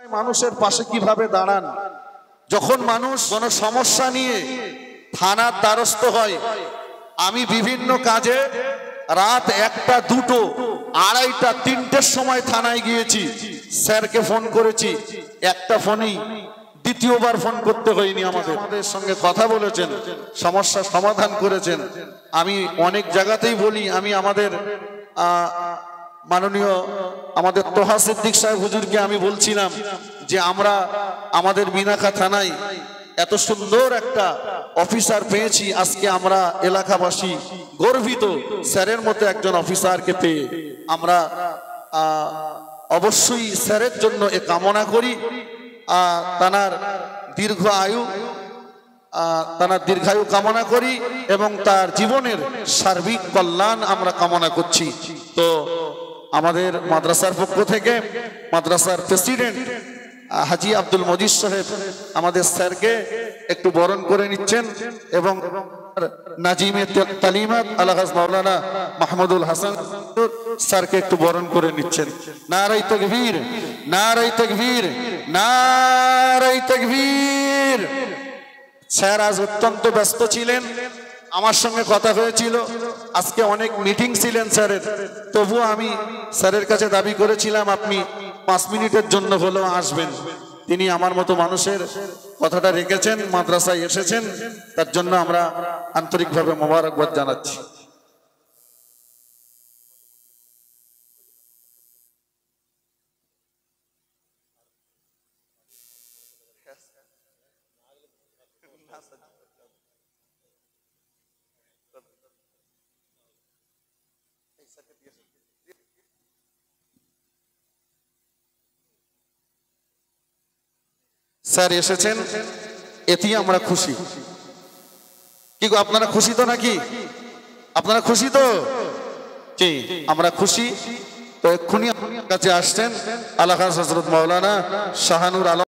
মানুষের পাশে কিভাবে দাঁড়ান। যখন মানুষ কোনো সমস্যা নিয়ে থানার দ্বারস্থ হয়, আমি বিভিন্ন কাজে রাত 1টা 2টো 2:30টা 3টের সময় থানায় গিয়েছি, স্যারকে ফোন করেছি, একটা ফোনেই দ্বিতীয়বার ফোন করতে হয়নি। আমাদের সঙ্গে কথা বলেছেন, সমস্যা সমাধান করেছেন। আমি অনেক জায়গাতেই বলি, আমি আমাদের মাননীয় আমাদের তোহা সিদ্দিক সাহেব হুজুরকে আমি বলছিলাম যে আমরা আমাদের বিনাকা থানায় এত সুন্দর একটা অফিসার পেয়েছি, আজকে আমরা এলাকাবাসী গর্বিত স্যারের মতো একজন অফিসারকে পেয়ে। আমরা অবশ্যই স্যারের জন্য এ কামনা করি, তার দীর্ঘায়ু কামনা করি এবং তার জীবনের সার্বিক কল্যাণ আমরা কামনা করছি। তো আমাদের মাদ্রাসার পক্ষ থেকে মাদ্রাসার প্রেসিডেন্ট হাজি আব্দুল মজিদ সাহেব আমাদের স্যারকে একটু বরণ করে নিচ্ছেন এবং নাজিমে তালিমাত আলহাজ মাওলানা মাহমুদুল হাসান স্যারকে একটু বরণ করে নিচ্ছেন। নারায়ে তাকবীর, নারায়ে তাকবীর, নারায়ে তাকবীর। স্যার আজ অত্যন্ত ব্যস্ত ছিলেন, আমার সঙ্গে কথা হয়েছিল, আজকে অনেক মিটিং ছিলেন স্যারের, তবুও আমি স্যারের কাছে দাবি করেছিলাম আপনি 5 মিনিটের জন্য হলেও আসবেন। তিনি আমার মতো মানুষের কথাটা রেখেছেন, মাদ্রাসায় এসেছেন, তার জন্য আমরা আন্তরিকভাবে মোবারকবাদ জানাচ্ছি। স্যার এসেছেন, এতেই আমরা খুশি। কি গো, আপনারা খুশি তো নাকি? আপনারা খুশি তো? জি, আমরা খুশি। তো এক্ষুনি আপনার কাছে আসছেন আলহাজ হযরত মাওলানা শাহানুর আলম।